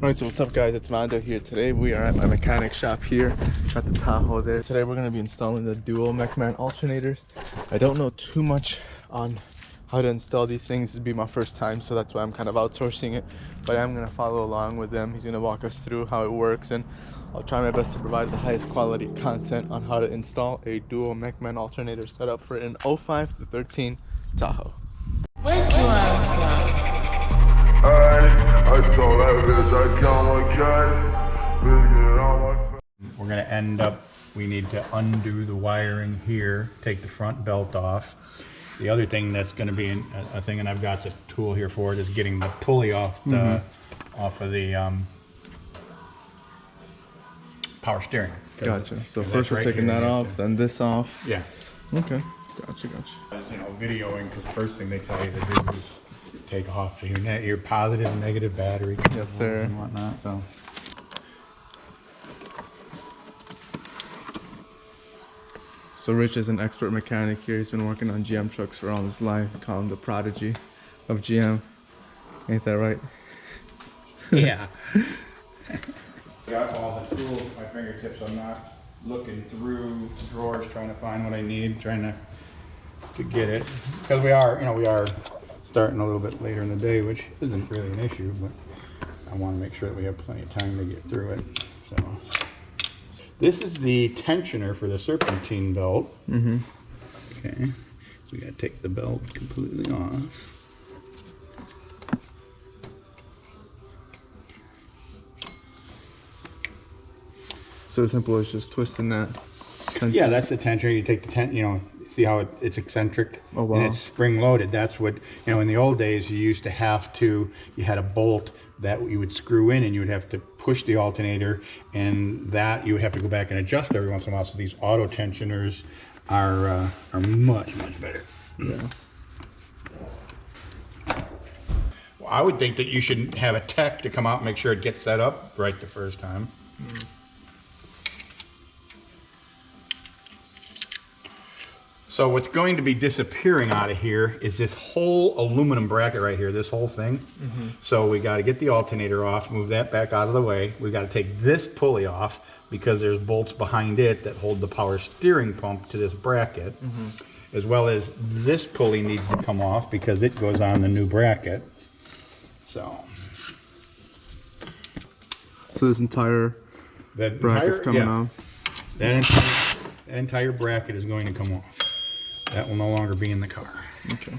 Alright, so what's up guys, it's Mando here. Today we are at my mechanic shop here at the Tahoe there. Today we're going to be installing the dual Mechman alternators. I don't know too much on how to install these things. This would be my first time, so that's why I'm kind of outsourcing it. But I'm going to follow along with him. He's going to walk us through how it works, and I'll try my best to provide the highest quality content on how to install a dual Mechman alternator setup for an 05 to 13 Tahoe. Wake your ass up. We're going to end up, we need to undo the wiring here, take the front belt off. The other thing that's going to be a thing, and I've got the tool here for it, is getting the pulley off the off of the power steering. Gotcha. So first we're taking that off, then this off. Yeah. Okay. Gotcha. As you know, videoing, because the first thing they tell you to do is take off your positive and negative battery. Yes, sir. And whatnot. So Rich is an expert mechanic here. He's been working on GM trucks for all his life. We call him the prodigy of GM. Ain't that right? Yeah. Got all the tools at my fingertips. I'm not looking through drawers trying to find what I need, trying to get it. Because we are starting a little bit later in the day, which isn't really an issue, but I want to make sure that we have plenty of time to get through it. So this is the tensioner for the serpentine belt. Okay, so we got to take the belt completely off. So simple as just twisting that tension. Yeah, that's the tensioner. You take the see how it's eccentric. Oh, wow. And it's spring loaded. That's what, in the old days you used to have to, you had a bolt that you would screw in and you would have to push the alternator, and that you would have to go back and adjust every once in a while. So these auto tensioners are much better. Yeah. Well, I would think that you should have a tech to come out and make sure it gets set up right the first time. So what's going to be disappearing out of here is this whole aluminum bracket right here, this whole thing. So we got to get the alternator off, move that back out of the way. We got to take this pulley off because there's bolts behind it that hold the power steering pump to this bracket, as well as this pulley needs to come off because it goes on the new bracket. So this entire bracket's coming off. That entire bracket is going to come off. That will no longer be in the car. Okay.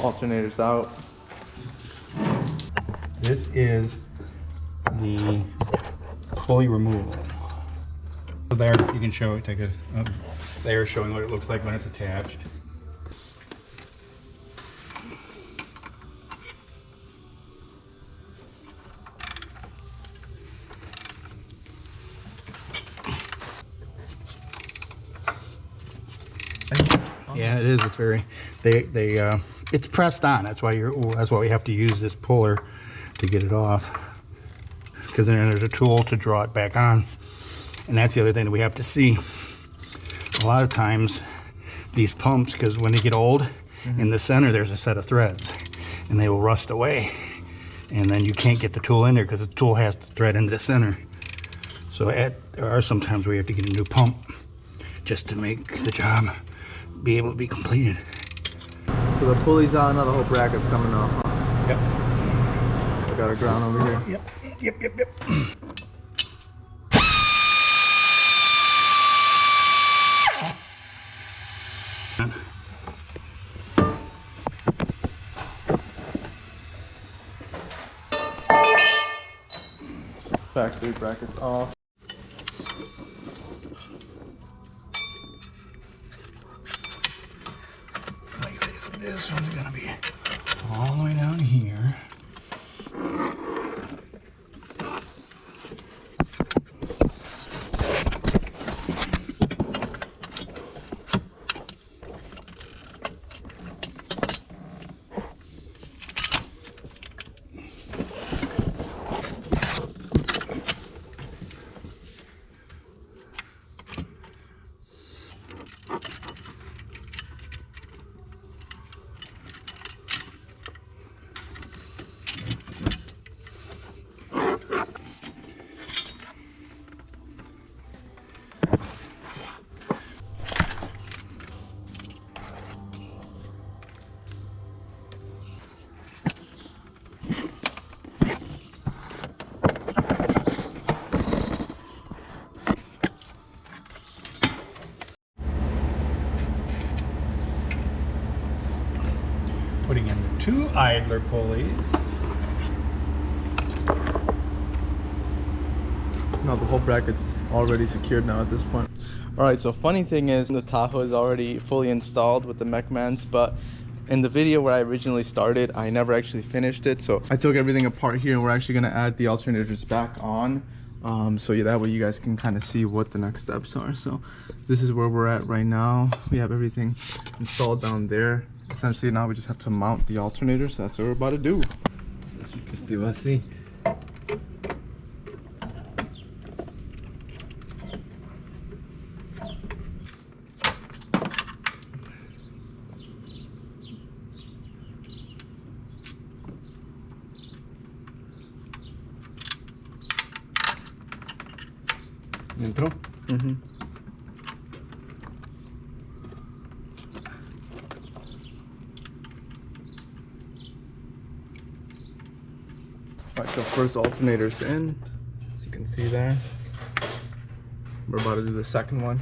Alternator's out. This is the pulley removal. So there, you can show it, take a there showing what it looks like when it's attached. Yeah, it is. It's very, it's pressed on. That's why we have to use this puller to get it off. Because then there's a tool to draw it back on. And that's the other thing that we have to see. A lot of times, these pumps, because when they get old, in the center there's a set of threads, and they will rust away. And then you can't get the tool in there because the tool has to thread into the center. So there are some times where you have to get a new pump just to make the job be able to be completed. So the pulley's out, now the whole bracket's coming off, huh? Yep. I got a ground over here. Yep. factory brackets off. Like this one's gonna be all the way down here. Putting in the 2 idler pulleys. No, the whole bracket's already secured now at this point. All right, so funny thing is the Tahoe is already fully installed with the Mechmans, but in the video where I originally started, I never actually finished it. So I took everything apart here and we're actually gonna add the alternators back on. So yeah, that way you guys can kind of see what the next steps are. So this is where we're at right now. We have everything installed down there. Essentially now we just have to mount the alternators. So that's what we're about to do. Así que esté así. ¿Entró? Alright, so first alternator's in, as you can see there. We're about to do the second one.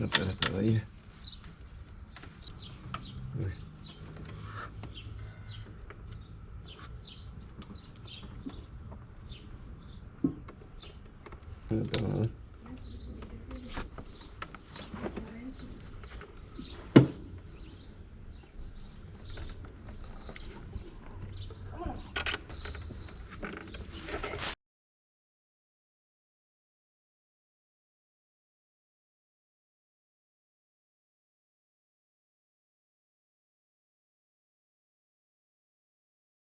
Espera, ahí. Uy.